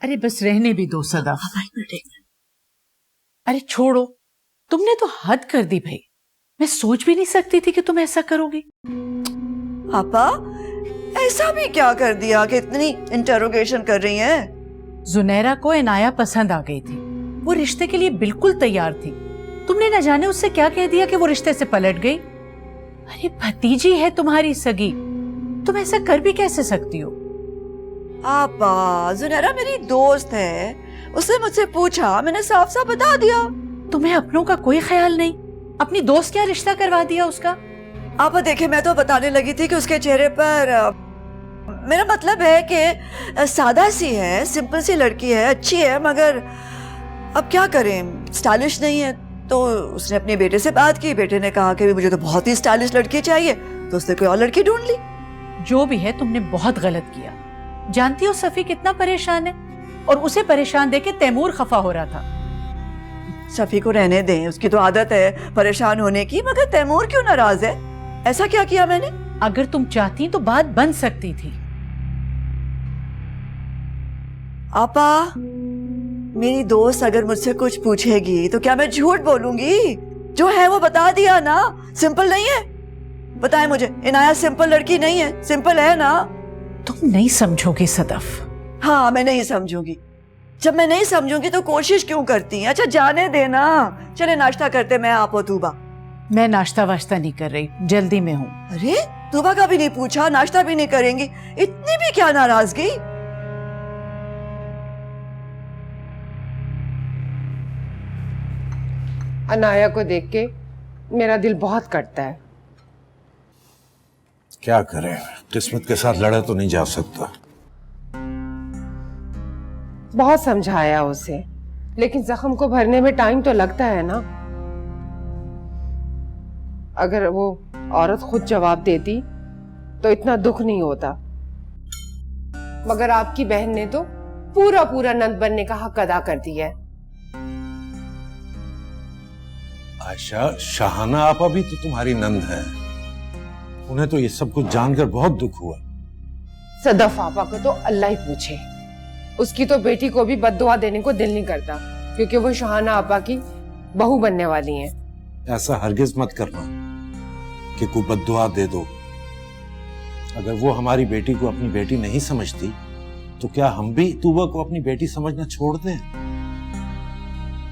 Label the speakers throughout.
Speaker 1: अरे बस रहने भी दो सदफ। अरे छोड़ो, तुमने तो हद कर दी भाई। मैं सोच भी नहीं सकती थी कि तुम ऐसा करोगी।
Speaker 2: आपा ऐसा भी क्या कर दिया कि इतनी इंटरोगेशन कर रही हैं?
Speaker 1: जुनैरा को इनाया पसंद आ गई थी, वो रिश्ते के लिए बिल्कुल तैयार थी। तुमने न जाने उससे क्या कह दिया कि वो रिश्ते से पलट गई। अरे भतीजी है तुम्हारी सगी, तुम ऐसा कर भी कैसे सकती हो?
Speaker 2: आपा जुनैरा मेरी दोस्त है, उसने मुझसे पूछा, मैंने साफ साफ बता दिया।
Speaker 1: तुम्हें अपनों का कोई ख्याल नहीं? अपनी दोस्त क्या रिश्ता करवा दिया उसका?
Speaker 2: आपा देखे, मैं तो बताने लगी थी कि उसके चेहरे पर मेरा मतलब है कि सादा सी है, सिंपल सी लड़की है, अच्छी है, मगर अब क्या करें, स्टाइलिश नहीं है। तो उसने अपने बेटे से बात की, बेटे ने कहा कि मुझे तो बहुत ही स्टाइलिश लड़की चाहिए, तो उसने कोई और लड़की ढूंढ ली।
Speaker 1: जो भी है, तुमने बहुत गलत किया। जानती हो सफी कितना परेशान है, और उसे परेशान देके तैमूर खफा हो रहा था।
Speaker 2: सफी को रहने दें, उसकी तो आदत है परेशान होने की, मगर तैमूर क्यों नाराज है? ऐसा क्या किया मैंने?
Speaker 1: अगर तुम चाहती तो बात बन सकती थी।
Speaker 2: आपा मेरी दोस्त अगर मुझसे कुछ पूछेगी तो क्या मैं झूठ बोलूंगी? जो है वो बता दिया ना। सिंपल नहीं है? बताएं मुझे, इनाया सिंपल लड़की नहीं है, सिंपल है ना?
Speaker 1: तुम नहीं समझोगी सदफ।
Speaker 2: हाँ, मैं नहीं समझूंगी। जब मैं नहीं समझूंगी तो कोशिश क्यों करती हैं? अच्छा जाने देना, चले नाश्ता करते, मैं आप और तूबा।
Speaker 1: मैं नाश्ता वाश्ता नहीं कर रही, जल्दी में हूँ।
Speaker 2: अरे तूबा का भी नहीं पूछा, नाश्ता भी नहीं करेंगी, इतनी भी क्या नाराजगी?
Speaker 3: अनाया को देख के मेरा दिल बहुत कटता है।
Speaker 4: क्या करें, किस्मत के साथ लड़ा तो नहीं जा सकता।
Speaker 3: बहुत समझाया उसे, लेकिन जख्म को भरने में टाइम तो लगता है ना। अगर वो औरत खुद जवाब देती तो इतना दुख नहीं होता, मगर आपकी बहन ने तो पूरा पूरा नंद बनने का हक अदा कर दिया है।
Speaker 4: आयशा, शाहाना आपा भी तो तुम्हारी नंद है, उन्हें तो ये सब कुछ जानकर बहुत दुख हुआ।
Speaker 3: सदफ आपा को तो अल्लाह ही पूछे, उसकी तो बेटी को भी बद्दुआ देने को दिल नहीं करता, क्योंकि वो शाहाना आपा की बहू बनने वाली हैं।
Speaker 4: ऐसा हरगिज मत करना कि कोई बद्दुआ दे दो। अगर वो हमारी बेटी को अपनी बेटी नहीं समझती तो क्या हम भी तूबा को अपनी बेटी समझना छोड़ दें?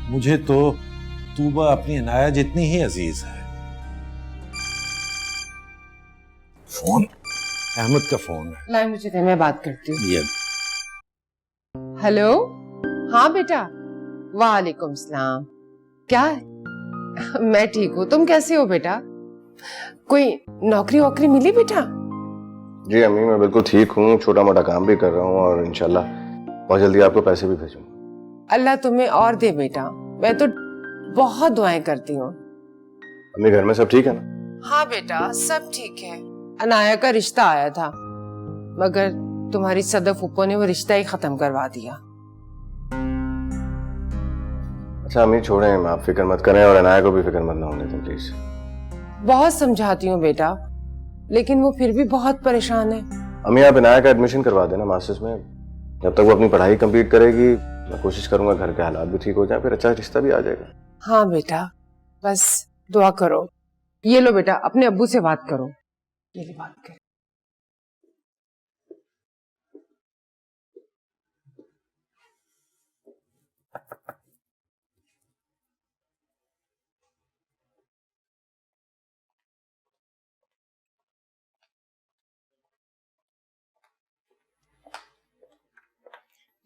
Speaker 4: मुझे तो तूबा अपनी इनाया जितनी ही अजीज है। फोन, अहमद का फोन है।
Speaker 3: लाए मुझे दे, मैं बात करती हूँ।
Speaker 4: ये
Speaker 3: हेलो, हाँ बेटा। वालेकुम सलाम। क्या है? मैं ठीक हूँ, तुम कैसे हो बेटा? कोई नौकरी वोकरी मिली बेटा?
Speaker 5: जी अम्मी, मैं बिल्कुल ठीक हूँ, छोटा मोटा काम भी कर रहा हूँ और इंशाल्लाह बहुत जल्दी आपको पैसे भी भेजूंगा।
Speaker 3: अल्लाह तुम्हें और दे बेटा, मैं तो बहुत दुआएं करती हूँ।
Speaker 5: अम्मी घर में सब ठीक है ना?
Speaker 3: हाँ बेटा, सब ठीक है। अनाया का रिश्ता आया था, मगर तुम्हारी सदफ फूफो ने वो रिश्ता ही खत्म करवा दिया।
Speaker 5: अच्छा अम्मी छोड़ें, आप फिक्र मत करें और अनाया को भी फिक्र मत ना होने दें प्लीज।
Speaker 3: बहुत समझाती हूँ बेटा, लेकिन वो फिर भी बहुत परेशान है।
Speaker 5: अम्मी आप अनाया का एडमिशन करवा देना मास्टर्स में, जब तक वो अपनी पढ़ाई कंप्लीट करेगी मैं कोशिश करूंगा घर के हालात भी ठीक हो जाए, फिर अच्छा रिश्ता भी आ जाएगा।
Speaker 3: हाँ बेटा, बस दुआ करो। ये लो बेटा, अपने अब्बू से बात करो। ये ले बात कर।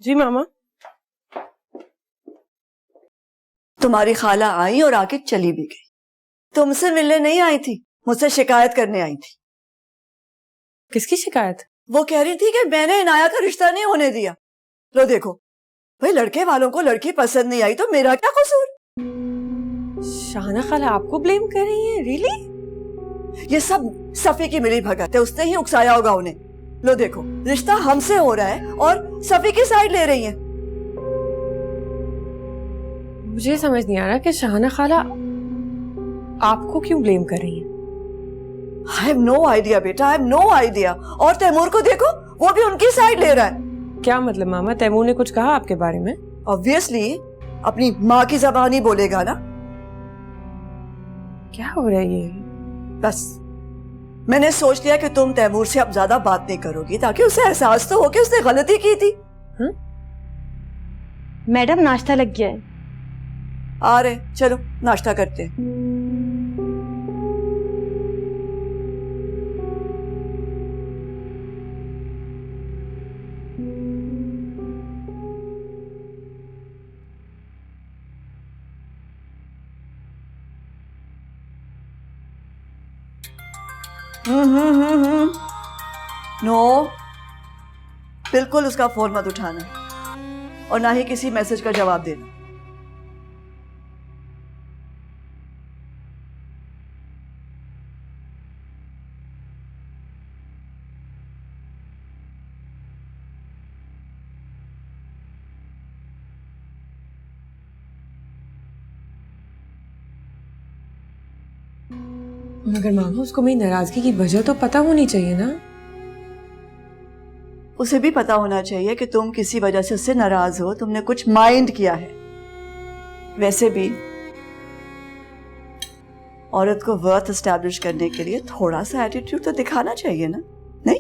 Speaker 3: जी मामा।
Speaker 2: तुम्हारी खाला आई और आके चली भी गई। तुमसे मिलने नहीं आई थी, मुझसे शिकायत करने आई थी।
Speaker 3: किसकी शिकायत?
Speaker 2: वो कह रही थी कि मैंने इनाया का रिश्ता नहीं होने दिया। लो देखो भाई, लड़के वालों को लड़की पसंद नहीं आई तो मेरा क्या कसूर?
Speaker 3: शाहाना खाला आपको ब्लेम कर रही है? रियली?
Speaker 2: ये सब सफी की मिली भगत है, उसने ही उकसाया होगा उन्हें। लो देखो, रिश्ता हमसे हो रहा है और सफी की साइड ले रही है।
Speaker 3: मुझे समझ नहीं आ रहा कि शाहाना खाला आपको क्यों ब्लेम कर रही है।
Speaker 2: I have no idea बेटा, I have no idea। और तैमूर को देखो, वो भी उनकी साइड ले रहा है।
Speaker 6: क्या मतलब मामा, तैमूर ने कुछ कहा आपके बारे में?
Speaker 2: ऑब्वियसली अपनी माँ की जबान ही बोलेगा ना।
Speaker 6: क्या हो रहा है ये?
Speaker 2: बस मैंने सोच लिया कि तुम तैमूर से अब ज्यादा बात नहीं करोगी, ताकि उसे एहसास तो हो कि उसने गलती की थी।
Speaker 7: मैडम नाश्ता लग गया है।
Speaker 2: आ रहे, चलो नाश्ता करते हैं। नो, बिल्कुल उसका फोन मत उठाना और ना ही किसी मैसेज का जवाब देना।
Speaker 6: मगर मामा, उसको मेरी नाराजगी की वजह तो पता होनी चाहिए ना।
Speaker 2: उसे भी पता होना चाहिए कि तुम किसी वजह से उससे नाराज हो, तुमने कुछ माइंड किया है। वैसे भी औरत को वर्थ एस्टैब्लिश करने के लिए थोड़ा सा एटीट्यूड तो दिखाना चाहिए ना, नहीं?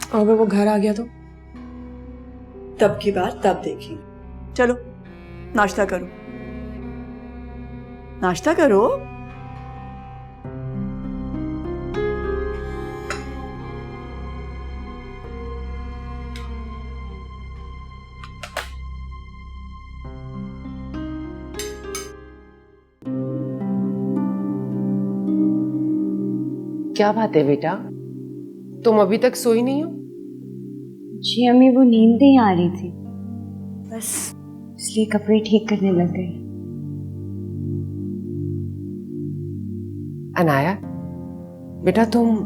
Speaker 6: और अगर वो घर आ गया तो?
Speaker 2: तब की बात तब देखेंगे। चलो नाश्ता करो, नाश्ता करो।
Speaker 3: क्या बात है बेटा, तुम अभी तक सोई नहीं हो?
Speaker 7: जी अम्मी, वो नींद नहीं आ रही थी,
Speaker 2: बस
Speaker 7: इसलिए कपड़े ठीक करने लग गए।
Speaker 3: अनाया बेटा, तुम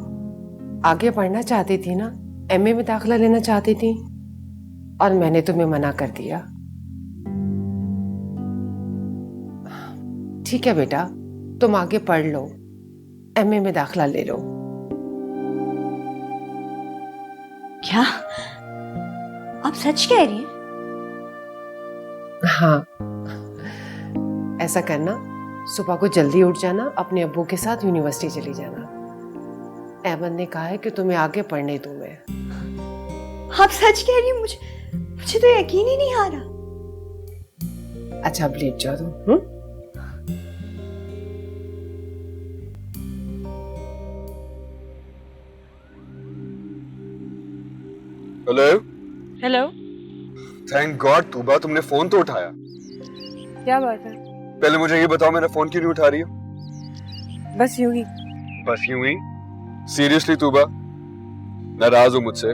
Speaker 3: आगे पढ़ना चाहती थी ना, एमए में दाखिला लेना चाहती थी, और मैंने तुम्हें मना कर दिया। ठीक है बेटा, तुम आगे पढ़ लो, एमए में दाखिला ले लो।
Speaker 7: क्या आप सच कह रही हैं?
Speaker 3: हाँ, ऐसा करना, सुबह को जल्दी उठ जाना, अपने अब्बू के साथ यूनिवर्सिटी चली जाना। अहमद ने कहा है कि तुम्हें आगे पढ़ने दूं मैं।
Speaker 7: आप सच कह रही हैं? मुझे तो यकीन ही नहीं आ रहा।
Speaker 3: अच्छा, अब लेट जाओ तुम।
Speaker 8: Hello
Speaker 6: hello,
Speaker 8: thank god Tuba, तुमने फोन तो उठाया।
Speaker 6: क्या बात है?
Speaker 8: पहले मुझे ये बताओ, मेरा फोन क्यों नहीं उठा रही हो?
Speaker 6: बस यूं ही।
Speaker 8: बस यूं ही? सीरियसली तूबा, नाराज हो मुझसे?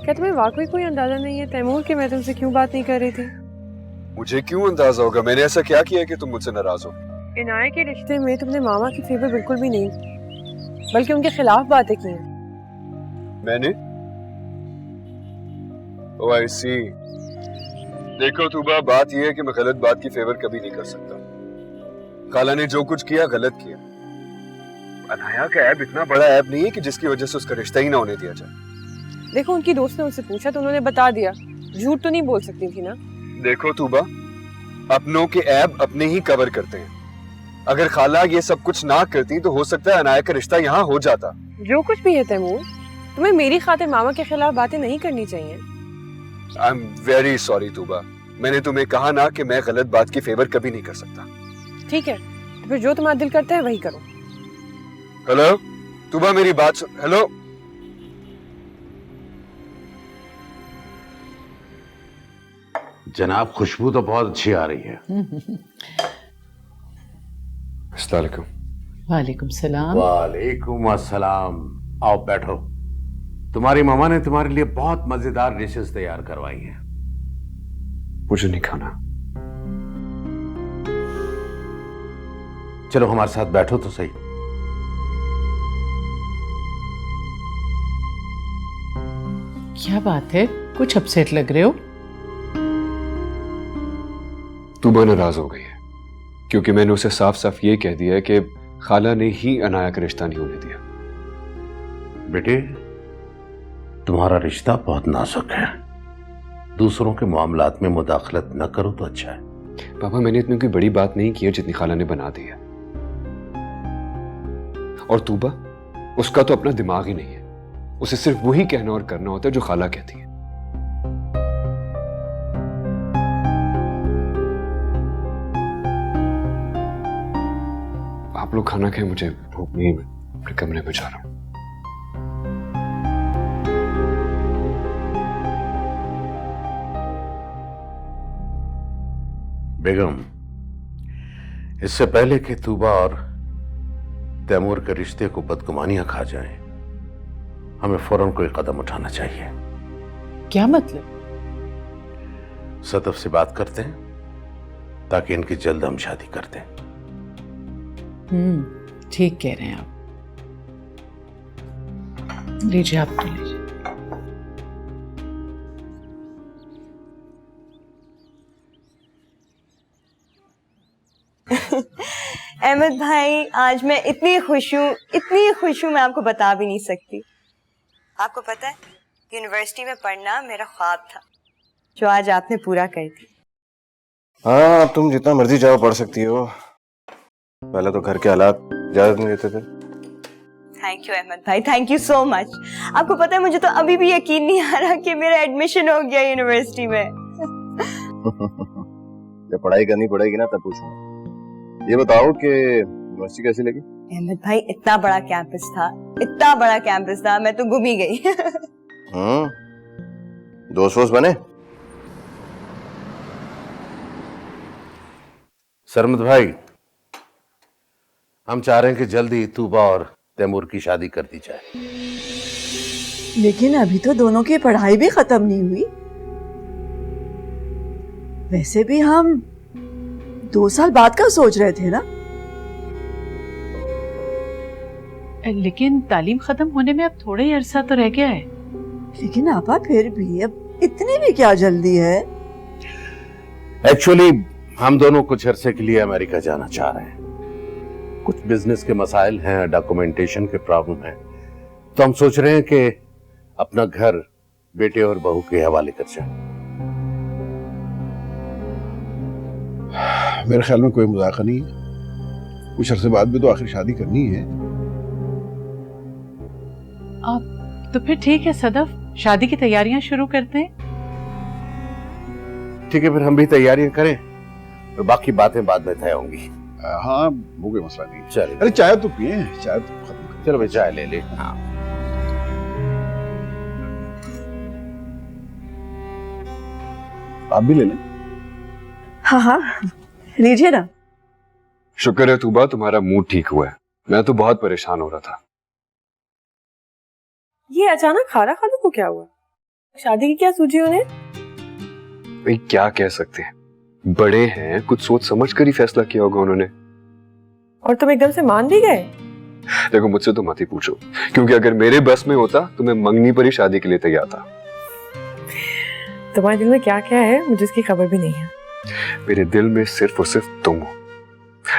Speaker 6: क्या तुम्हें वाकई कोई अंदाजा नहीं है तैमूर कि मैं तुमसे क्यों बात नहीं कर रही थी?
Speaker 8: मुझे क्यों अंदाजा होगा? मैंने ऐसा क्या किया है कि तुम मुझसे नाराज हो?
Speaker 6: इनाया के रिश्ते में तुमने मामा की फेवर बिल्कुल भी नहीं, बल्कि उनके खिलाफ बातें की हैं।
Speaker 8: मैंने? ओह आई सी। देखो तूबा, बात यह है कि मैं गलत बात की फेवर कभी नहीं कर सकता। खाला ने जो कुछ किया गलत किया। अनाया का ऐब इतना बड़ा ऐब नहीं है कि जिसकी वजह से उसका रिश्ता ही ना होने दिया जाए।
Speaker 6: देखो, उनकी दोस्त ने उनसे पूछा तो उन्होंने बता दिया, झूठ तो नहीं बोल सकती थी ना।
Speaker 8: देखो तूबा, अपनों के ऐब अपने ही कवर करते हैं। अगर खाला ये सब कुछ ना करती तो हो सकता है अनाया का रिश्ता यहाँ हो जाता।
Speaker 6: जो कुछ भी है तैमूर, तुम्हें मेरी खातिर मामा के खिलाफ बातें नहीं करनी चाहिए।
Speaker 8: I am very sorry Tuba, मैंने तुम्हें कहा ना कि मैं गलत बात की फेवर कभी नहीं कर सकता।
Speaker 6: ठीक है, तो फिर जो तुम्हारा दिल करता है वही करो।
Speaker 8: हेलो तूबा, मेरी बात सुन। हेलो,
Speaker 4: जनाब, खुशबू तो बहुत अच्छी आ रही है।
Speaker 8: अस्सलाम वालेकुम।
Speaker 1: वालेकुम सलाम।
Speaker 4: वालेकुम अस्सलाम। आओ बैठो। तुम्हारी मामा ने तुम्हारे लिए बहुत मजेदार डिशेस तैयार करवाई हैं।
Speaker 8: मुझे नहीं खाना।
Speaker 4: चलो हमारे साथ बैठो तो सही।
Speaker 1: क्या बात है, कुछ अपसेट लग रहे हो?
Speaker 8: तूबा नाराज हो गई है क्योंकि मैंने उसे साफ साफ ये कह दिया है कि खाला ने ही अनाया का रिश्ता नहीं होने दिया।
Speaker 4: बेटे, तुम्हारा रिश्ता बहुत नाजुक है, दूसरों के मामलात में मुदाखलत न करो तो अच्छा है।
Speaker 8: पापा मैंने इतनी कोई बड़ी बात नहीं की है जितनी खाला ने बना दी है। और तूबा, उसका तो अपना दिमाग ही नहीं है, उसे सिर्फ वही कहना और करना होता है जो खाला कहती है। आप लोग खाना खाएं, मुझे भूख नहीं है, मैं अपने कमरे में जा रहा हूं।
Speaker 4: बेगम, इससे पहले कि तूबा और तैमूर के रिश्ते को बदगुमानियां खा जाएं, हमें फौरन कोई कदम उठाना चाहिए।
Speaker 1: क्या मतलब?
Speaker 4: सदफ से बात करते हैं ताकि इनकी जल्द हम शादी कर दें।
Speaker 1: ठीक कह रहे हैं आप। लीजिए, आप तो लीजिए।
Speaker 7: अहमद भाई, आज मैं इतनी खुश हूँ मैं आपको बता भी नहीं सकती। आपको पता है, यूनिवर्सिटी में पढ़ना मेरा ख्वाब था, जो आज आपने पूरा कर दिया।
Speaker 5: हाँ, अब तुम जितना मर्जी जाओ पढ़ सकती हो, पहले तो घर के हालात इजाजत नहीं देते थे।
Speaker 7: थैंक यू अहमद भाई, थैंक यू सो मच। आपको पता है, मुझे तो अभी भी यकीन नहीं आ रहा कि मेरा एडमिशन हो गया यूनिवर्सिटी में।
Speaker 5: जब पढ़ाई करनी पड़ेगी ना तब पूछूंगा। ये बताओ कि यूनिवर्सिटी कैसी लगी?
Speaker 7: अहमद भाई, इतना बड़ा कैंपस था, मैं तो गुम ही गई।
Speaker 5: दोस्त वोस्त बने?
Speaker 4: सरमद भाई, हम चाह रहे हैं कि जल्दी तूबा और तैमूर की शादी कर दी जाए।
Speaker 2: लेकिन अभी तो दोनों की पढ़ाई भी खत्म नहीं हुई। वैसे भी हम 2 साल बाद का सोच रहे थे ना।
Speaker 1: लेकिन तालीम खत्म होने में अब थोड़ा ही अरसा तो रह गया है।
Speaker 2: लेकिन आपा, फिर भी अब इतनी भी क्या जल्दी है?
Speaker 4: एक्चुअली हम दोनों कुछ अरसे के लिए अमेरिका जाना चाह रहे हैं। कुछ बिजनेस के मसाइल हैं, डॉक्यूमेंटेशन के प्रॉब्लम है, तो हम सोच रहे हैं कि अपना घर बेटे और बहू के हवाले कर जाएं।
Speaker 9: मेरे ख्याल में कोई मजाक नहीं है, कुछ अरसे बाद भी तो आखिर शादी करनी है।
Speaker 1: आप तो फिर ठीक है सदफ, शादी की तैयारियां शुरू करते हैं।
Speaker 4: ठीक है, फिर हम भी तैयारियां करें, तो बाकी बातें बाद में तय होंगी।
Speaker 9: हाँ, वो कोई मसला नहीं।
Speaker 4: चलिए,
Speaker 9: अरे चाय तो पिए, चाय तो खत्म कर।
Speaker 4: चलो भाई, चाय ले ले। हाँ,
Speaker 9: आप भी ले लें।
Speaker 2: हाँ, लीजिए ना।
Speaker 8: शुक्र है तूबा, तुम्हारा मूड ठीक हुआ है, मैं तो बहुत परेशान हो रहा था।
Speaker 6: ये अचानक खाला खालू को क्या हुआ? शादी की क्या सूझी उन्हें?
Speaker 8: भाई क्या कह सकते हैं, बड़े हैं, कुछ सोच समझ कर ही फैसला किया होगा उन्होंने।
Speaker 6: और तुम एकदम से मान भी गए?
Speaker 8: देखो, मुझसे तो मत ही पूछो, क्योंकि अगर मेरे बस में होता तो मैं मंगनी पर ही शादी के लिए तैयार था।
Speaker 6: तुम्हारे दिल में क्या क्या है, मुझे इसकी खबर भी नहीं है।
Speaker 8: मेरे दिल में सिर्फ और सिर्फ तुम हो।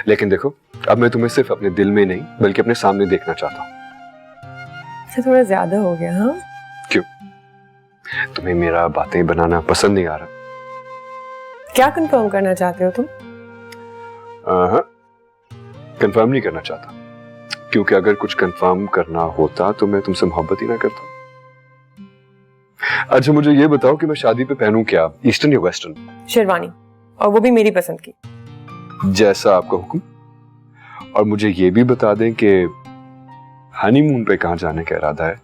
Speaker 8: लेकिन देखो, अब मैं तुम्हें सिर्फ अपने दिल में नहीं बल्कि अपने सामने देखना चाहता हूँ।
Speaker 6: ये थोड़ा ज्यादा हो गया। हाँ,
Speaker 8: क्यों? तुम्हें मेरा बातें बनाना पसंद नहीं आ रहा?
Speaker 6: क्या कंफर्म करना चाहते हो तुम?
Speaker 8: कंफर्म नहीं करना चाहता, क्योंकि अगर कुछ कंफर्म करना होता तो मैं तुमसे मोहब्बत ही ना करता। अच्छा, मुझे ये बताओ कि मैं शादी पे पहनूं क्या, ईस्टर्न या वेस्टर्न?
Speaker 6: शेरवानी, और वो भी मेरी पसंद की।
Speaker 8: जैसा आपका हुक्म। और मुझे ये भी बता दें कि हनीमून पे कहाँ जाने का इरादा है?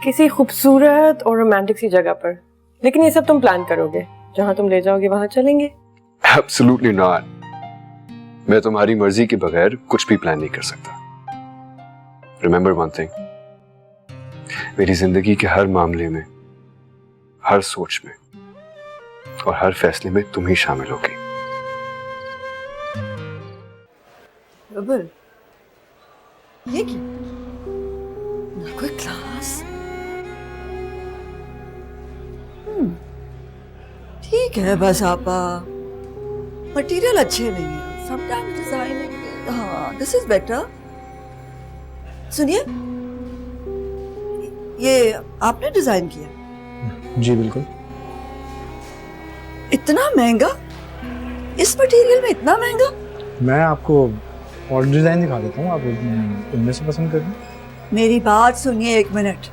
Speaker 6: किसी खूबसूरत और रोमांटिक सी जगह पर, लेकिन ये सब तुम प्लान करोगे, जहां तुम ले जाओगे वहां चलेंगे।
Speaker 8: Absolutely not. मैं तुम्हारी मर्जी के बगैर कुछ भी प्लान नहीं कर सकता। रिमेंबर वन थिंग, मेरी जिंदगी के हर मामले में, हर सोच में और हर फैसले में तुम ही शामिल होगी।
Speaker 2: रबर, ये क्या? कोई क्लास? ठीक है, बस आपा, मटेरियल अच्छे नहीं है, समटाइम्स डिजाइनिंग, हाँ दिस इज बेटर। सुनिए, ये आपने डिजाइन किया?
Speaker 10: जी बिल्कुल।
Speaker 2: इतना महंगा? इस मटेरियल में इतना महंगा?
Speaker 10: मैं आपको और डिजाइन दिखा देता हूँ, आप उनमें से पसंद करें।
Speaker 2: मेरी बात सुनिए एक मिनट।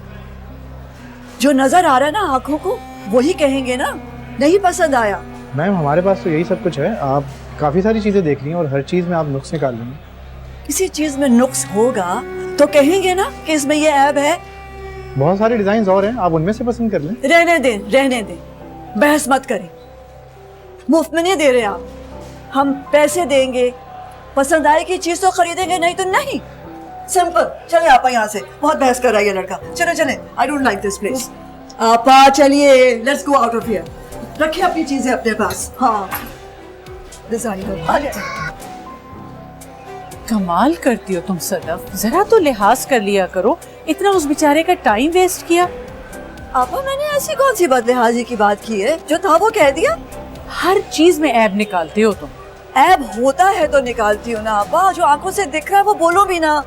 Speaker 2: जो नजर आ रहा है ना आंखों को, वही कहेंगे ना? नहीं पसंद आया?
Speaker 10: मैम हमारे पास तो यही सब कुछ है, आप काफ़ी सारी चीज़ें देख ली हैं और हर चीज़ में आप नुक्स निकाल लेंगे।
Speaker 2: किसी चीज में नुक्स होगा तो कहेंगे ना कि इसमें ये ऐब है।
Speaker 10: बहुत सारे डिजाइन और हैं, आप उनमें से पसंद कर लें।
Speaker 2: रहने दें, बहस मत करें। मुफ्त में नहीं दे रहे आप, हम पैसे देंगे, पसंद आएगी चीज तो खरीदेंगे, नहीं तो नहीं। सिंपल। चले आपा यहाँ से, बहुत बहस कर रहा है ये लड़का। चले, I don't like this place. आपा चलिए, let's go out of here. रखिए अपनी चीजें अपने पास। हाँ डिजाइनर आ जाए।
Speaker 1: कमाल करती हो तुम सदफ, जरा तो लिहाज कर लिया करो, इतना उस बेचारे का टाइम वेस्ट किया।
Speaker 2: आपा मैंने ऐसी कौन सी बदलिहाजी की बात की है? जो था वो कह दिया।
Speaker 1: हर चीज में ऐब निकालते हो तुम।
Speaker 2: ऐब होता है तो निकालती हूँ ना आपा, जो आंखों से दिख रहा है वो बोलो भी ना।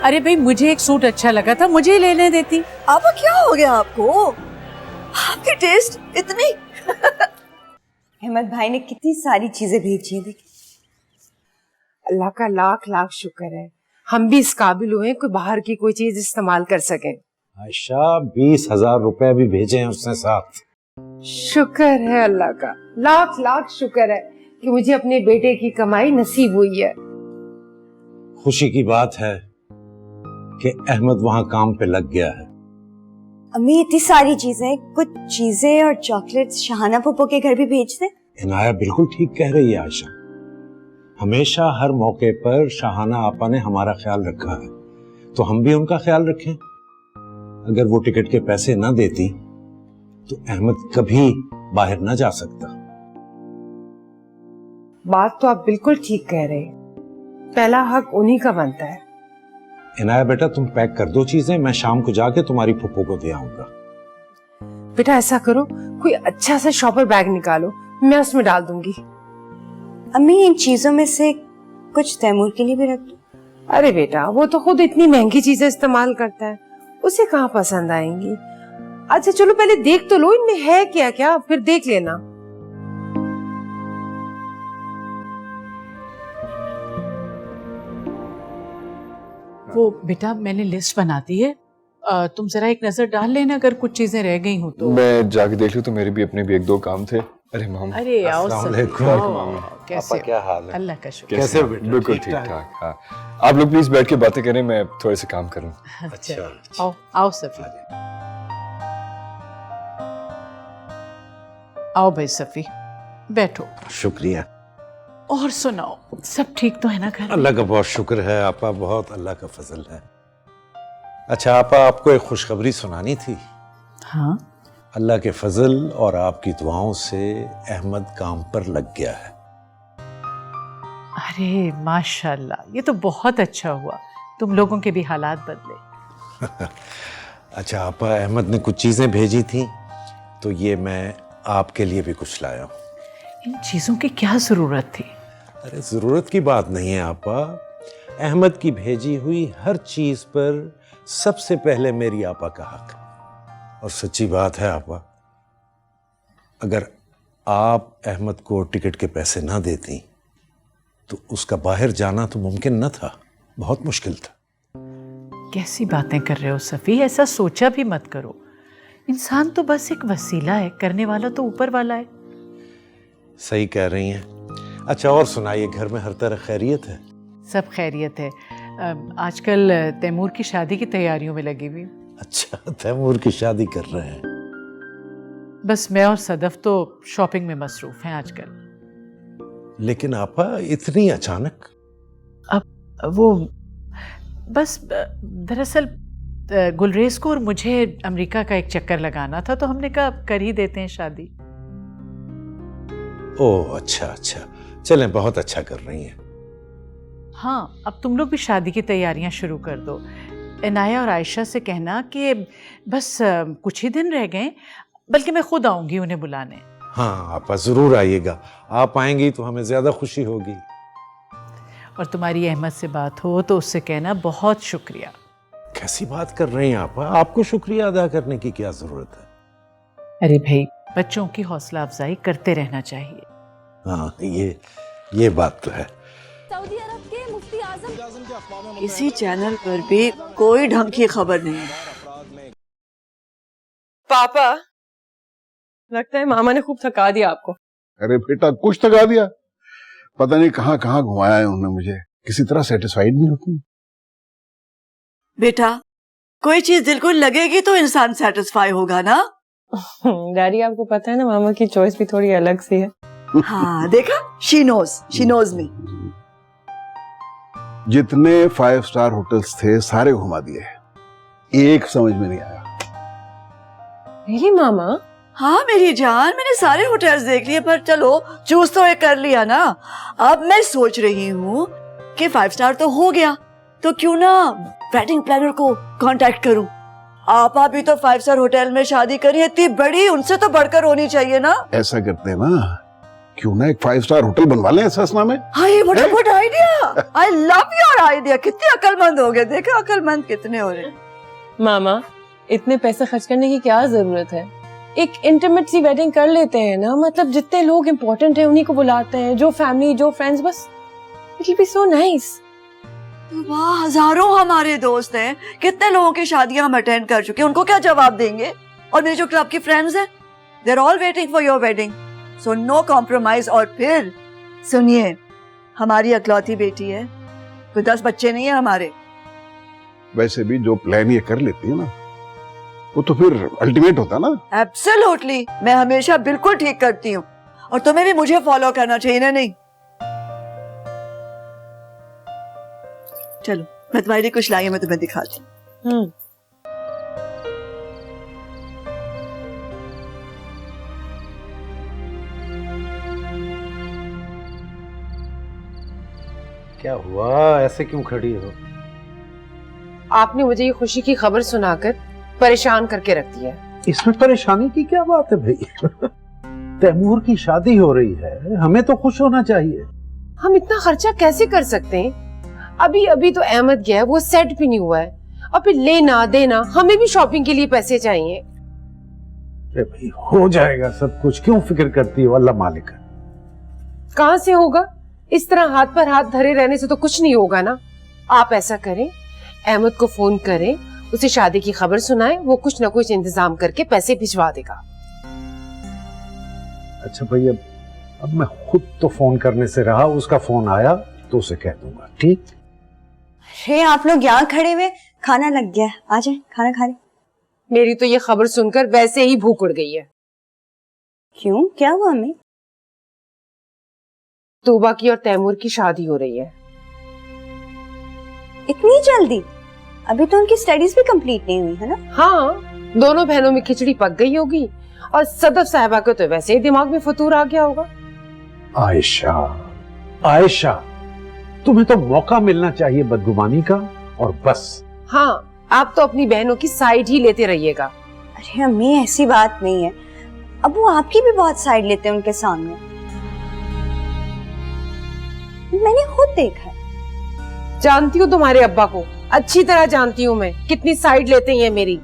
Speaker 1: अरे भाई मुझे एक सूट अच्छा लगा था, मुझे ही लेने देती।
Speaker 2: आपा क्या हो गया आपको? आपकी टेस्ट इतनी
Speaker 7: अहमद भाई ने कितनी सारी चीजें भेजी हैं, देखिए।
Speaker 3: अल्लाह का लाख लाख शुक्र है हम भी इस काबिल हुए कोई बाहर की कोई चीज इस्तेमाल कर सके।
Speaker 11: आयशा 20,000 रुपए भी भेजे हैं उसने साथ।
Speaker 3: शुक्र है अल्लाह का, लाख लाख शुक्र है कि मुझे अपने बेटे की कमाई नसीब हुई है।
Speaker 11: खुशी की बात है कि अहमद वहाँ काम पे लग गया है।
Speaker 7: अम्मी इतनी सारी चीजें, कुछ चीजें और चॉकलेट्स शहाना पप्पो के घर भी भेज दे।
Speaker 11: इनाया बिल्कुल ठीक कह रही है आयशा, हमेशा हर मौके पर शाहाना आपा ने हमारा ख्याल रखा है, तो हम भी उनका ख्याल रखें। अगर वो टिकट के पैसे न देती तो अहमद कभी बाहर न जा सकता।
Speaker 3: बात तो आप बिल्कुल ठीक कह रहे हैं, पहला हक उन्हीं का बनता है।
Speaker 11: इनाया बेटा तुम पैक कर दो चीजें, मैं शाम को जाके तुम्हारी फुप्पो को दे आऊंगा।
Speaker 3: बेटा ऐसा करो, कोई अच्छा सा शॉपर बैग निकालो, मैं उसमें डाल दूंगी।
Speaker 7: अम्मी इन चीजों में से कुछ तैमूर के लिए भी रख दो।
Speaker 3: अरे बेटा वो तो खुद इतनी महंगी चीजें इस्तेमाल करता है, उसे कहाँ पसंद आएंगी। अच्छा चलो पहले देख तो लो इनमें है क्या क्या, फिर देख लेना।
Speaker 1: वो बेटा मैंने लिस्ट बना दी है, तुम जरा एक नजर डाल लेना अगर कुछ चीजें रह गई हो तो।
Speaker 8: मैं जाके देख लूं, तो मेरे भी अपने भी एक दो काम थे। अरे मामा।
Speaker 1: अरे आओ
Speaker 11: अस्सलामुअलैकुम।
Speaker 1: कैसे
Speaker 11: क्या हाल है?
Speaker 1: अल्लाह का शुक्र।
Speaker 11: कैसे हो बेटा?
Speaker 8: बिल्कुल ठीक ठाक। हाँ आप लोग प्लीज बैठ के बातें करें, मैं थोड़े से काम करूं।
Speaker 1: अच्छा आओ आओ सफी, आओ भाई सफी बैठो।
Speaker 11: शुक्रिया।
Speaker 1: और सुनाओ सब ठीक तो है ना घर में?
Speaker 11: अल्लाह का बहुत शुक्र है आपा, बहुत अल्लाह का फजल है। अच्छा आपा आपको एक खुशखबरी सुनानी थी।
Speaker 1: हाँ
Speaker 11: अल्लाह के फजल और आपकी दुआओं से अहमद काम पर लग गया है।
Speaker 1: अरे माशाल्लाह, ये तो बहुत अच्छा हुआ, तुम लोगों के भी हालात बदले।
Speaker 11: अच्छा आपा अहमद ने कुछ चीजें भेजी थी, तो ये मैं आपके लिए भी कुछ लाया हूँ।
Speaker 1: इन चीजों की क्या जरूरत थी?
Speaker 11: अरे जरूरत की बात नहीं है आपा, अहमद की भेजी हुई हर चीज पर सबसे पहले मेरी आपा का हक। और सच्ची बात है आपा, अगर आप अहमद को टिकट के पैसे ना देती तो उसका बाहर जाना तो मुमकिन न था, बहुत मुश्किल था।
Speaker 1: कैसी बातें कर रहे हो सफी, ऐसा सोचा भी मत करो। इंसान तो बस एक वसीला है, करने वाला तो ऊपर वाला है।
Speaker 11: सही कह रही हैं। अच्छा और सुनाइए, घर में हर तरह खैरियत है?
Speaker 1: सब खैरियत है। आजकल तैमूर की शादी की तैयारियों में लगी हुई।
Speaker 11: अच्छा तैमूर की शादी कर रहे हैं?
Speaker 1: बस मैं और सदफ तो शॉपिंग में मसरूफ हैं आजकल।
Speaker 11: लेकिन आपा इतनी अचानक?
Speaker 1: अब वो बस दरअसल गुलरेज को और मुझे अमेरिका का एक चक्कर लगाना था, तो हमने कहा कर ही देते हैं शादी।
Speaker 11: ओह अच्छा अच्छा, चलें बहुत अच्छा कर रही हैं।
Speaker 1: हाँ अब तुम लोग भी शादी की तैयारियां शुरू कर दो। इनाया और आयशा से कहना कि बस कुछ ही दिन रह गए, बल्कि मैं खुद आऊंगी उन्हें बुलाने।
Speaker 11: हाँ आपा जरूर आइएगा, आप आएंगी तो हमें ज्यादा खुशी होगी।
Speaker 1: और तुम्हारी अहमद से बात हो तो उससे कहना बहुत शुक्रिया।
Speaker 11: कैसी बात कर रही हैं आपा? आपको शुक्रिया अदा करने की क्या जरूरत है?
Speaker 1: अरे भाई, बच्चों की हौसला अफजाई करते रहना चाहिए।
Speaker 11: हाँ, ये बात तो है।
Speaker 12: सऊदी अरब के मुफ्ती आजम
Speaker 2: किसी चैनल पर भी कोई ढंग की खबर नहीं है।
Speaker 6: पापा, लगता है मामा ने खूब थका दिया आपको।
Speaker 9: अरे बेटा, कुछ थका दिया? पता नहीं कहाँ कहाँ घुमाया है उन्होंने मुझे, किसी तरह सेटिस्फाइड नहीं होती।
Speaker 2: बेटा, कोई चीज दिल को लगेगी तो इंसान सेटिस्फाई होगा ना।
Speaker 6: डैडी, आपको पता है ना मामा की चॉइस भी थोड़ी अलग सी है।
Speaker 2: हाँ देखा, शी नोज मी।
Speaker 9: जितने 5 स्टार होटल्स थे सारे घुमा दिए, एक समझ में नहीं आया।
Speaker 6: रियली मामा?
Speaker 2: हाँ मेरी जान, मैंने सारे होटल्स देख लिए, पर चलो चूज तो एक कर लिया ना। अब मैं सोच रही हूँ कि 5 स्टार तो हो गया, तो क्यों ना वेडिंग प्लानर को कांटेक्ट करूं। आपा भी तो 5 स्टार होटल में शादी करी है, इतनी बड़ी, उनसे तो बढ़कर होनी चाहिए ना।
Speaker 9: ऐसा करते हैं ना, क्यों ना एक 5 स्टार होटल बनवा लें ससना में।
Speaker 2: हाँ, ये बड़ा good idea. I love your idea. कितने अकलमंद हो गए, देखो अकलमंद कितने हो रहे हैं।
Speaker 6: मामा, इतने पैसे खर्च करने की क्या जरूरत है? एक इंटीमेट सी वेडिंग कर लेते हैं ना। मतलब जितने लोग इम्पोर्टेंट हैं उन्हीं को बुलाते हैं, जो फैमिली, जो फ्रेंड्स, बस it will be so nice.
Speaker 2: वाह, हजारों हमारे दोस्त हैं, कितने लोगों की शादियां हम अटेंड कर चुके हैं, उनको क्या जवाब देंगे? और मेरे जो क्लब की फ्रेंड्स हैं, they are all waiting for your wedding, so no compromise. और फिर सुनिए, हमारी अकलौती बेटी है, कोई 10 बच्चे नहीं है हमारे।
Speaker 9: वैसे भी जो प्लान ये कर लेती है ना, वो तो फिर अल्टीमेट होता ना।
Speaker 2: एब्सोल्युटली, मैं हमेशा बिल्कुल ठीक करती हूँ, और तुम्हें भी मुझे फॉलो करना चाहिए ना। नहीं, चलो मैं तुम्हारे लिए कुछ लाई हूं, मैं तुम्हें दिखाती हूँ।
Speaker 11: क्या हुआ, ऐसे क्यों खड़ी हो?
Speaker 3: आपने मुझे ये खुशी की खबर सुनाकर परेशान करके रख दिया।
Speaker 11: इसमें परेशानी की क्या बात है भाई? तैमूर की शादी हो रही है, हमें तो खुश होना चाहिए।
Speaker 3: हम इतना खर्चा कैसे कर सकते हैं? अभी अभी तो अहमद गया है, वो सेट भी नहीं हुआ है, और फिर लेना देना, हमें भी शॉपिंग के लिए पैसे चाहिए।
Speaker 11: अरे भाई, हो जाएगा सब कुछ, क्यों फिक्र करती हो? अल्लाह मालिक है।
Speaker 3: कहाँ से होगा? इस तरह हाथ पर हाथ धरे रहने से तो कुछ नहीं होगा ना। आप ऐसा करें, अहमद को फोन करें, उसे शादी की खबर सुनाएं, वो कुछ ना कुछ इंतजाम करके पैसे भिजवा देगा।
Speaker 11: अच्छा भाई, अब मैं खुद तो फोन करने से रहा, उसका फोन आया तो उसे कह दूंगा, ठीक?
Speaker 7: अरे आप लोग यहाँ खड़े हुए, खाना लग गया है, आ जाए खाना खा ले।
Speaker 3: मेरी तो ये खबर सुनकर वैसे ही भूख उड़ गई है।
Speaker 7: क्यों, क्या हुआ हमें?
Speaker 3: तूबा की और तैमूर की शादी हो रही है।
Speaker 7: इतनी जल्दी? अभी तो उनकी स्टडीज भी कंप्लीट नहीं हुई है ना।
Speaker 3: हाँ, दोनों बहनों में खिचड़ी पक गई होगी, और सदफ साहिबा को तो वैसे ही दिमाग में फतूर आ गया होगा।
Speaker 11: आयशा, तुम्हें तो मौका मिलना चाहिए बदगुमानी का, और बस।
Speaker 3: हाँ, आप तो अपनी बहनों की साइड ही लेते रहिएगा।
Speaker 7: अरे अम्मी, ऐसी बात नहीं है, अब वो आपकी भी बहुत साइड लेते हैं उनके सामने, मैंने खुद देखा है।
Speaker 3: जानती हूँ तुम्हारे अब्बा को, अच्छी तरह जानती हूँ मैं कितनी साइड लेते हैं मेरी।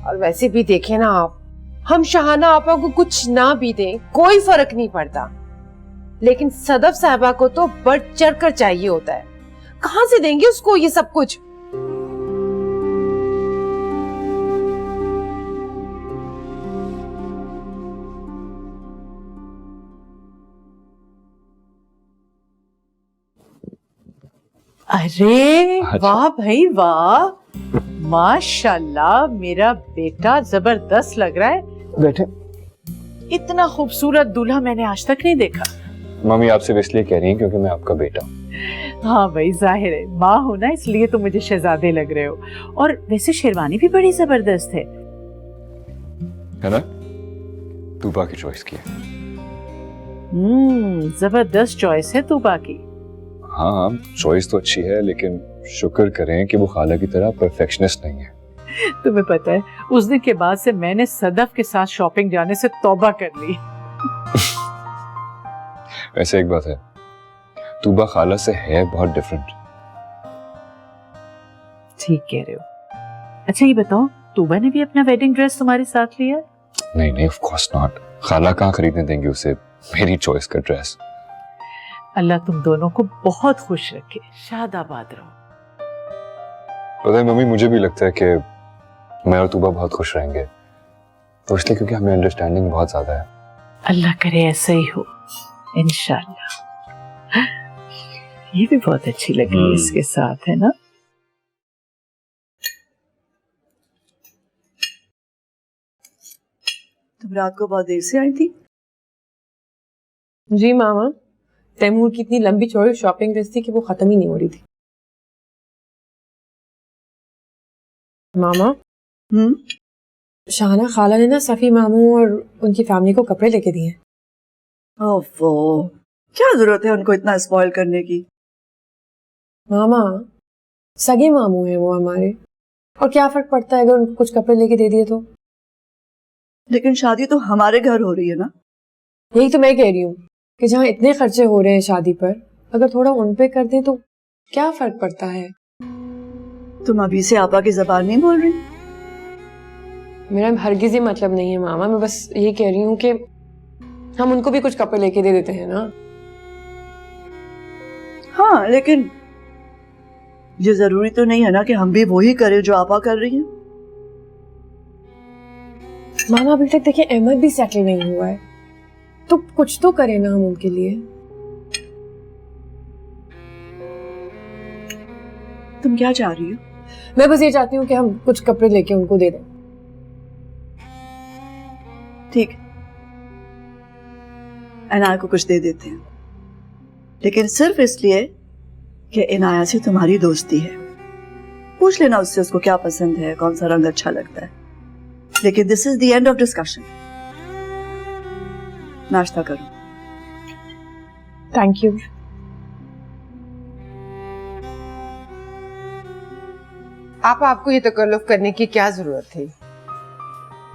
Speaker 3: और वैसे भी देखें ना आप, हम शहाना आपा को कुछ ना भी दें कोई फर्क नहीं पड़ता, लेकिन सदफ साहिबा को तो बढ़ चढ़ कर चाहिए होता है। कहां से देंगे उसको ये सब कुछ?
Speaker 1: अरे वाह भाई वाह, माशाल्लाह, मेरा बेटा जबरदस्त लग रहा है।
Speaker 8: बैठे।
Speaker 1: इतना खूबसूरत दूल्हा मैंने आज तक नहीं देखा।
Speaker 8: मम्मी आप सिर्फ इसलिए कह रही हैं क्योंकि मैं आपका बेटा हूँ।
Speaker 1: हाँ भाई, जाहिर है माँ हो ना, इसलिए तो मुझे शहजादे लग रहे हो। और वैसे शेरवानी भी बड़ी जबरदस्त है
Speaker 8: ना? तूबा की चॉइस की है।
Speaker 1: जबरदस्त चॉइस है तूबा की।
Speaker 8: हाँ, चॉइस तो अच्छी है, लेकिन शुक्र करें कि वो खाला की तरह परफेक्शनिस्ट नहीं है।
Speaker 1: तुम्हें पता है, उस दिन के बाद से मैंने सदफ के साथ शॉपिंग जाने से तौबा कर ली।
Speaker 8: वैसे एक बात है, तूबा खाला से है बहुत डिफरेंट।
Speaker 1: ठीक कह रहे हो। अच्छा ये बताओ, तूबा ने भी अपना वेडिंग ड्रेस तुम्हारे साथ लिया?
Speaker 8: नहीं नहीं, ऑफ कोर्स नॉट। खाला कहाँ खरीदने देंगे उसे मेरी चॉइस का ड्रेस।
Speaker 1: अल्लाह तुम दोनों को बहुत खुश रखे, शादाबाद रहो।
Speaker 8: पता है मम्मी, मुझे भी लगता है कि मैं और तूबा बहुत खुश रहेंगे, तो इसलिए क्योंकि हमें अंडरस्टैंडिंग बहुत ज्यादा है।
Speaker 1: अल्लाह करे ऐसा ही हो, इंशाल्लाह। ये भी बहुत अच्छी लगी इसके साथ, है ना?
Speaker 2: तुम रात को बहुत देर से आई थी?
Speaker 6: जी मामा, तैमूर की इतनी लंबी चौड़ी शॉपिंग लिस्ट थी कि वो खत्म ही नहीं हो रही थी। मामा, शाहना खाला ने ना सफी मामू और उनकी फैमिली को कपड़े लेके दिए।
Speaker 2: ओफो, क्या जरूरत है उनको इतना स्पॉइल करने की?
Speaker 6: मामा, सगे मामू हैं वो हमारे, और क्या फर्क पड़ता है अगर उनको कुछ कपड़े लेके दे दिए तो?
Speaker 2: लेकिन शादी तो हमारे घर हो रही है ना।
Speaker 6: यही तो मैं कह रही हूँ कि जहाँ इतने खर्चे हो रहे हैं शादी पर, अगर थोड़ा उन पे कर दे तो क्या फर्क पड़ता है?
Speaker 2: तुम अभी से आपा की जबान नहीं बोल रही?
Speaker 6: मेरा हरगिज ही मतलब नहीं है मामा, मैं बस ये कह रही हूँ कि हम उनको भी कुछ कपड़े लेके दे देते हैं ना।
Speaker 2: हाँ, लेकिन ये जरूरी तो नहीं है ना कि हम भी वही करें जो आपा कर रही हैं।
Speaker 6: मामा अभी तक देखिए अहमद भी सेटल नहीं हुआ है, तो कुछ तो करें ना हम उनके लिए।
Speaker 2: तुम क्या चाह रही हो?
Speaker 6: मैं बस ये चाहती हूँ कि हम कुछ कपड़े लेके उनको दे दें।
Speaker 2: ठीक, इनाया को कुछ दे देते हैं, लेकिन सिर्फ इसलिए कि इनाया से तुम्हारी दोस्ती है। पूछ लेना उससे उसको क्या पसंद है, कौन सा रंग अच्छा लगता है। लेकिन this is the end of discussion. नाश्ता करो।
Speaker 6: Thank you.
Speaker 3: आपको ये तकल्लुफ करने की क्या जरूरत थी?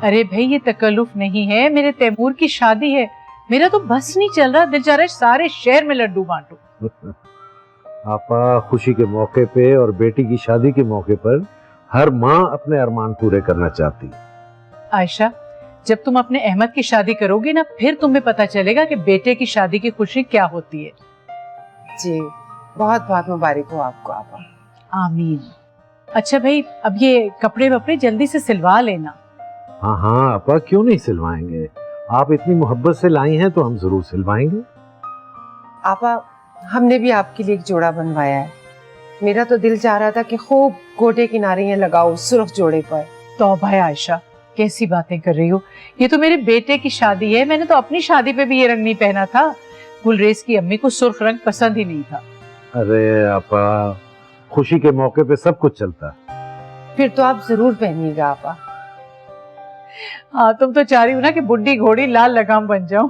Speaker 1: अरे भाई ये तकल्लुफ नहीं है, मेरे तैमूर की शादी है। मेरा तो बस नहीं चल रहा, दिल चाह रहा है सारे शहर में लड्डू बांटूं।
Speaker 11: आपा खुशी के मौके पे और बेटी की शादी के मौके पर हर माँ अपने अरमान पूरे करना चाहती।
Speaker 1: आयशा, जब तुम अपने अहमद की शादी करोगी ना, फिर तुम्हें पता चलेगा कि बेटे की शादी की खुशी क्या होती है।
Speaker 3: जी, बहुत बहुत मुबारक हो आपको आपा।
Speaker 1: आमीन। अच्छा भाई, अब ये कपड़े वपड़े जल्दी से सिलवा लेना।
Speaker 11: हाँ हाँ आपा, क्यों नहीं सिलवाएंगे? आप इतनी मोहब्बत से लाई हैं तो हम जरूर सिलवाएंगे।
Speaker 3: आपा, हमने भी आपके लिए एक जोड़ा बनवाया है। मेरा तो दिल चाह रहा था कि खूब गोटे किनारे ये लगाओ सुर्ख जोड़े पर।
Speaker 1: तौबा है आयशा, कैसी बातें कर रही हो? ये तो मेरे बेटे की शादी है, मैंने तो अपनी शादी पे भी ये रंग नहीं पहना था। गुलरेज की अम्मी को सुर्ख रंग पसंद ही नहीं था।
Speaker 11: अरे आपा, खुशी के मौके पे सब कुछ चलता है।
Speaker 3: फिर तो आप जरूर पहनिएगा आपा।
Speaker 1: हाँ, तुम तो चाह रही हो ना कि बुड्ढी घोड़ी लाल लगाम बन जाऊं।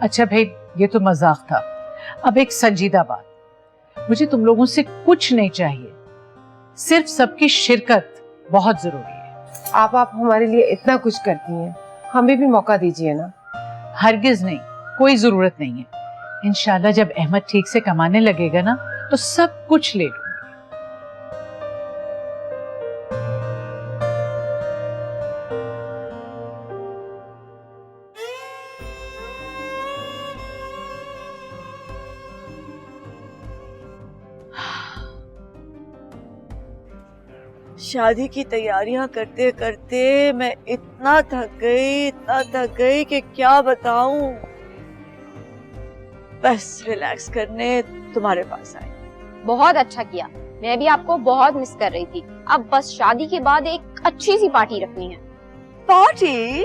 Speaker 1: अच्छा भाई, ये तो मजाक था। अब एक संजीदा बात, मुझे तुम लोगों से कुछ नहीं चाहिए, सिर्फ सबकी शिरकत बहुत जरूरी है।
Speaker 3: आप हमारे लिए इतना कुछ करती हैं, हमें भी मौका दीजिए ना।
Speaker 1: हरगिज नहीं, कोई जरूरत नहीं है। इंशाल्लाह जब अहमद ठीक से कमाने लगेगा ना, तो सब कुछ ले लूंगी।
Speaker 2: शादी की तैयारियां करते करते मैं इतना थक गई कि क्या बताऊं। बस रिलैक्स करने तुम्हारे पास आई।
Speaker 12: बहुत अच्छा किया, मैं भी आपको बहुत मिस कर रही थी। अब बस शादी के बाद एक अच्छी सी पार्टी रखनी है।
Speaker 2: पार्टी?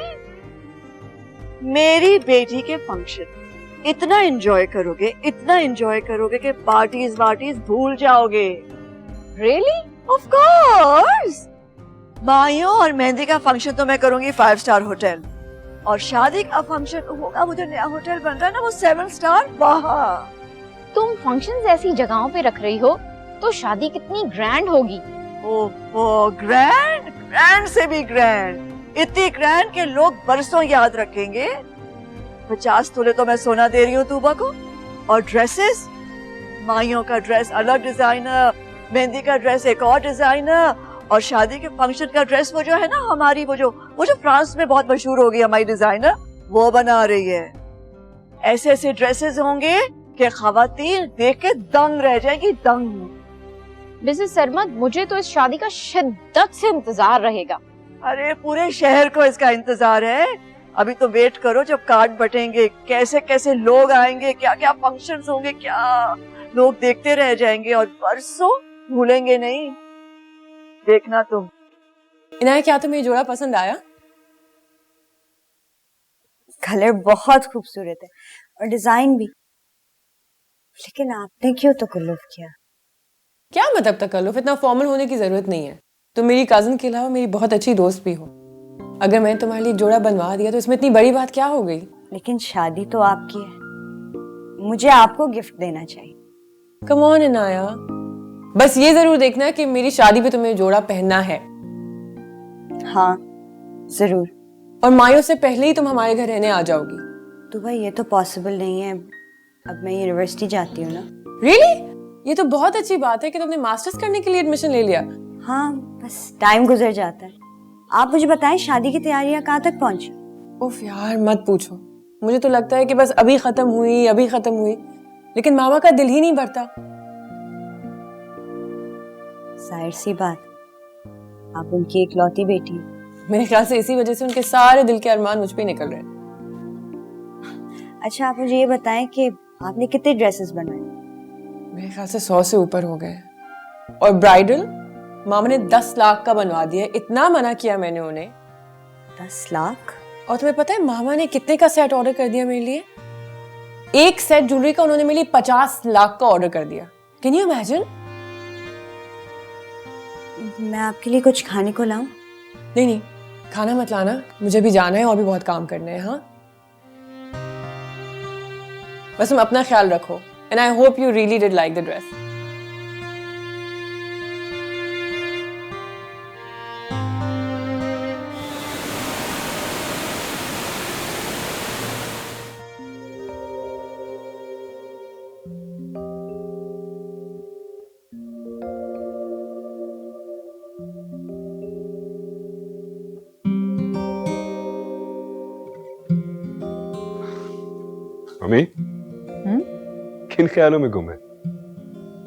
Speaker 2: मेरी बेटी के फंक्शन इतना एंजॉय करोगे कि पार्टीज भूल जाओगे।
Speaker 12: रियली?
Speaker 2: Of course. माहियों और मेहंदी का फंक्शन तो मैं करूंगी 5 स्टार होटल, और शादी का फंक्शन होगा, वो जो नया होटल बन रहा है ना, वो 7 स्टार वहाँ।
Speaker 12: तुम फंक्शंस ऐसी जगहों पे रख रही हो तो शादी कितनी ग्रैंड होगी।
Speaker 2: ओह, ग्रैंड से भी ग्रैंड, इतनी ग्रैंड के लोग बरसों याद रखेंगे। 50 तोले तो मैं सोना दे रही हूँ तूबा को, और ड्रेसेस माइयों का ड्रेस अलग डिजाइनर, मेहंदी का ड्रेस एक और डिजाइनर, और शादी के फंक्शन का ड्रेस वो जो है ना हमारी वो जो फ्रांस में बहुत मशहूर हो गई हमारी डिजाइनर, वो बना रही है। ऐसे ऐसे ड्रेसेस होंगे कि खवातीन देख के दंग रह जाएगी, दंग।
Speaker 12: मिसेस सरमद, मुझे तो इस शादी का शिद्दत से इंतजार रहेगा।
Speaker 2: अरे पूरे शहर को इसका इंतजार है। अभी तो वेट करो जब कार्ड बटेंगे, कैसे कैसे लोग आएंगे, क्या क्या फंक्शंस होंगे, क्या लोग देखते रह जाएंगे और परसों भूलेंगे नहीं, देखना तुम।
Speaker 6: इनाया, क्या तुम्हें ये जोड़ा पसंद आया?
Speaker 7: कलर बहुत खूबसूरत है और डिजाइन भी, लेकिन आपने क्यों तकल्लुफ किया?
Speaker 6: क्या मतलब तकल्लुफ? इतना फॉर्मल होने की जरूरत नहीं है। तुम मेरी कजन के अलावा मेरी बहुत अच्छी दोस्त भी हो। अगर मैंने तुम्हारे लिए जोड़ा बनवा दिया तो इसमें इतनी बड़ी बात क्या हो गई?
Speaker 7: लेकिन शादी तो आपकी है, मुझे आपको गिफ्ट देना चाहिए।
Speaker 6: कम ऑन इनाया, बस ये जरूर देखना है कि मेरी शादी पे तुम्हें जोड़ा पहनना है।
Speaker 7: हाँ जरूर।
Speaker 6: और मायो से पहले ही तुम हमारे घर रहने आ जाओगी।
Speaker 7: तो भाई ये तो पॉसिबल नहीं है, अब मैं यूनिवर्सिटी जाती हूँ ना।
Speaker 6: रियली? ये तो बहुत अच्छी बात है कि तुमने मास्टर्स करने के लिए एडमिशन ले लिया।
Speaker 7: हाँ, बस टाइम गुजर जाता है। आप मुझे बताएं, शादी की तैयारियां कहाँ तक पहुंची?
Speaker 6: उफ यार, मत पूछो। मुझे तो लगता है कि बस अभी खत्म हुई, लेकिन मामा का दिल ही नहीं भरता।
Speaker 7: जाहिर सी बात, आप उनकी इकलौती बेटी हैं।
Speaker 6: मेरे ख्याल से इसी वजह से उनके सारे दिल के अरमान मुझ पे निकल रहे हैं।
Speaker 7: अच्छा, आप मुझे ये बताएं कि आपने कितने ड्रेसेस बनवाए?
Speaker 6: मेरे ख्याल से 100 से ऊपर हो गए। और ब्राइडल मामा ने 10 लाख का बनवा दिया। इतना मना किया मैंने उन्हें।
Speaker 7: 10 लाख?
Speaker 6: और तुम्हें पता है मामा ने कितने का सेट ऑर्डर कर दिया मेरे लिए? एक सेट ज्वेलरी का उन्होंने मेरे लिए 50 लाख का ऑर्डर कर दिया। Can you imagine?
Speaker 7: मैं आपके लिए कुछ खाने को लाऊं?
Speaker 6: नहीं, खाना मत लाना, मुझे भी जाना है और भी बहुत काम करने हैं। हाँ, बस तुम अपना ख्याल रखो। And I hope you really did like the dress.
Speaker 8: Mummy, किन ख्यालों में गुम है?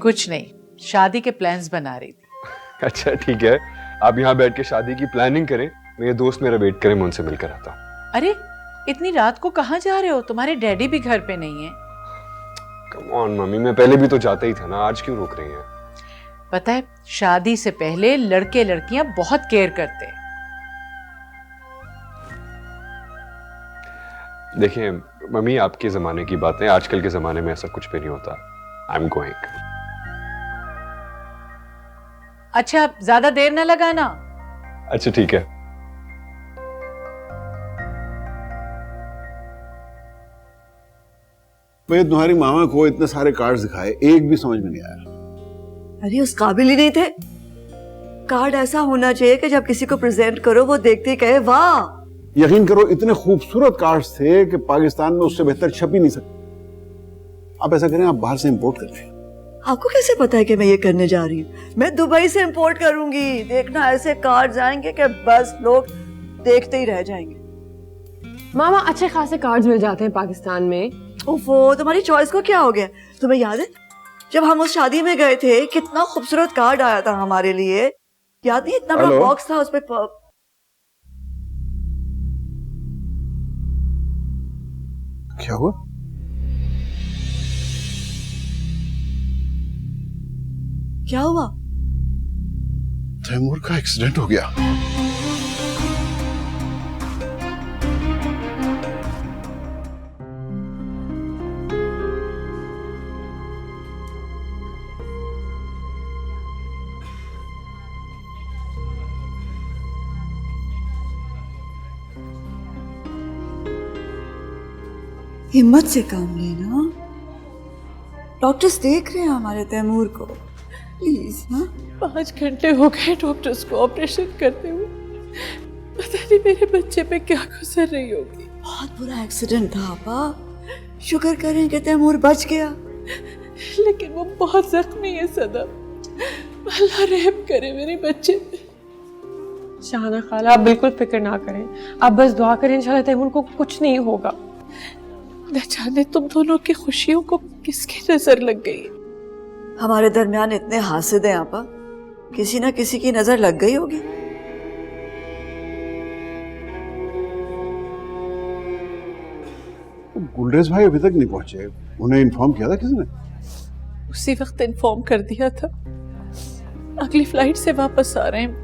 Speaker 1: कुछ नहीं, शादी के प्लान्स बना रही थी।
Speaker 8: अच्छा ठीक है, आप यहाँ बैठ के शादी की प्लानिंग करें, मेरे दोस्त मेरा वेट करें, मैं उनसे मिलकर आता हूँ।
Speaker 1: अरे इतनी रात को कहाँ जा रहे हो? तुम्हारे डैडी भी घर पे नहीं है।
Speaker 8: कम ऑन मम्मी, मैं पहले भी तो जाता ही था ना, आज क्यों रोक रही हैं?
Speaker 1: पता है, शादी से पहले लड़के लड़कियां बहुत केयर करते हैं।
Speaker 8: देखिए मम्मी, आपके जमाने की बातें, आजकल के जमाने में ऐसा कुछ भी नहीं होता। I am going.
Speaker 1: अच्छा, ज्यादा देर न लगाना।
Speaker 8: अच्छा ठीक है।
Speaker 9: भैया, तुम्हारी मामा को इतने सारे कार्ड्स दिखाए, एक भी समझ में नहीं आया।
Speaker 2: अरे उस काबिल ही नहीं थे। कार्ड ऐसा होना चाहिए कि जब किसी को प्रेजेंट करो वो देखते ही कहे वाह।
Speaker 9: यकीन करो, इतने खूबसूरत कार्ड्स थे कि पाकिस्तान में उससे बेहतर छप ही नहीं सकते। आप ऐसा करें, आप बाहर से इंपोर्ट कर लें।
Speaker 2: आपको कैसे पता है कि मैं ये करने जा रही हूँ? मैं दुबई से इंपोर्ट करूंगी। देखना, ऐसे कार्ड्स आएंगे कि बस लोग देखते ही रह जाएंगे।
Speaker 6: मामा, अच्छे खासे कार्ड्स मिल जाते हैं पाकिस्तान में।
Speaker 2: ओफो, तुम्हारी चॉइस को क्या हो गया? तुम्हें याद है जब हम उस शादी में गए थे, कितना खूबसूरत कार्ड आया था हमारे लिए? याद नहीं? इतना बड़ा बॉक्स था, उस पे
Speaker 9: क्या हुआ?
Speaker 2: क्या हुआ?
Speaker 9: तैमूर का एक्सीडेंट हो गया।
Speaker 2: हिम्मत से काम लेना। डॉक्टर्स देख रहे हैं हमारे तैमूर को, प्लीज। हाँ,
Speaker 6: 5 घंटे हो गए डॉक्टर्स को ऑपरेशन करते हुए। पता नहीं मेरे बच्चे पे क्या गुजर रही होगी।
Speaker 2: बहुत बुरा एक्सीडेंट था आपा। शुक्र करें कि तैमूर बच गया।
Speaker 6: लेकिन वो बहुत जख्मी है सदम। अल्लाह रहम करे मेरे बच्चे पे। शाहाना खाला, आप बिल्कुल फिक्र ना करें, आप बस दुआ करें, इंशाल्लाह तैमूर को कुछ नहीं होगा। न जाने तुम दोनों की खुशियों को किसकी नजर लग गई।
Speaker 2: हमारे दरमियान इतने हासिद हैं आपा, किसी ना किसी की नजर लग गई होगी।
Speaker 9: गुलरेज भाई अभी तक नहीं पहुंचे, उन्हें इन्फॉर्म किया था किसी ने?
Speaker 1: उसी वक्त इन्फॉर्म कर दिया था। अगली फ्लाइट से वापस आ रहे हैं,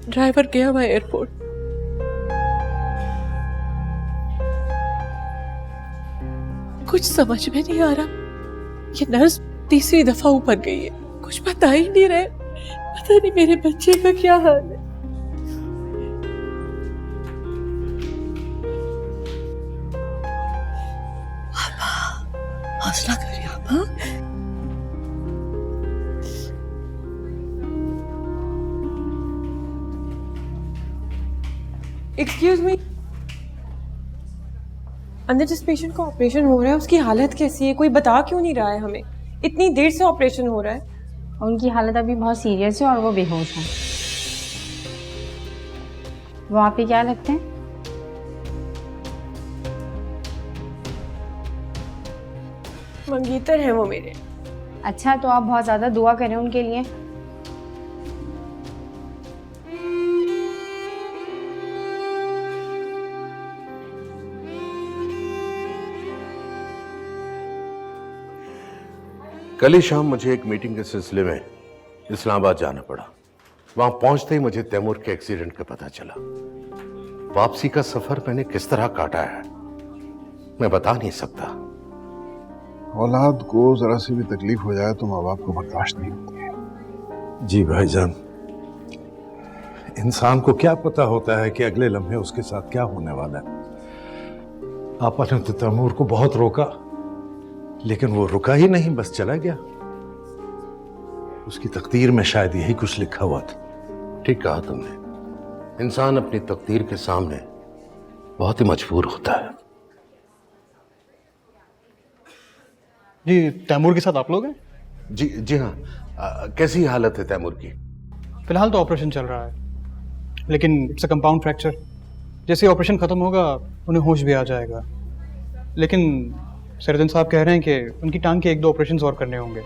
Speaker 1: ड्राइवर गया हुआ एयरपोर्ट। कुछ समझ में नहीं आ रहा, ये नर्स तीसरी दफा ऊपर गई है, कुछ बता ही नहीं रहे। पता नहीं मेरे बच्चे का क्या हाल है।
Speaker 2: हौसला करिए आपा।
Speaker 6: एक्सक्यूज मी, अंदर जिस पेशेंट का ऑपरेशन हो रहा है उसकी हालत कैसी है? कोई बता क्यों नहीं रहा है हमें? इतनी देर से ऑपरेशन हो रहा है।
Speaker 13: उनकी हालत अभी बहुत सीरियस है और वो बेहोश हैं। वो आपके क्या लगते हैं?
Speaker 6: मंगीतर हैं वो मेरे।
Speaker 13: अच्छा, तो आप बहुत ज़्यादा दुआ करें उनके लिए।
Speaker 4: कल ही शाम मुझे एक मीटिंग के सिलसिले में इस्लामाबाद जाना पड़ा। वहां पहुंचते ही मुझे तैमूर के एक्सीडेंट का पता चला। वापसी का सफर मैंने किस तरह काटा है मैं बता नहीं सकता।
Speaker 9: औलाद को जरा सी भी तकलीफ हो जाए तो माँ बाप को बर्दाश्त नहीं होती।
Speaker 11: जी भाईजान, इंसान को क्या पता होता है कि अगले लम्हे उसके साथ क्या होने वाला है। आपने तो तैमूर को बहुत रोका, लेकिन वो रुका ही नहीं, बस चला गया। उसकी तकदीर में शायद यही कुछ लिखा हुआ था।
Speaker 4: ठीक कहा तुमने, इंसान अपनी तकदीर के सामने बहुत ही मजबूर होता है।
Speaker 10: जी, तैमूर के साथ आप लोग हैं?
Speaker 4: जी हाँ। कैसी हालत है तैमूर की?
Speaker 10: फिलहाल तो ऑपरेशन चल रहा है, लेकिन इट्स अ कंपाउंड फ्रैक्चर। जैसे ऑपरेशन खत्म होगा उन्हें होश भी आ जाएगा, लेकिन सर्जन साहब कह रहे हैं कि उनकी टांग के 1-2 ऑपरेशन और करने होंगे।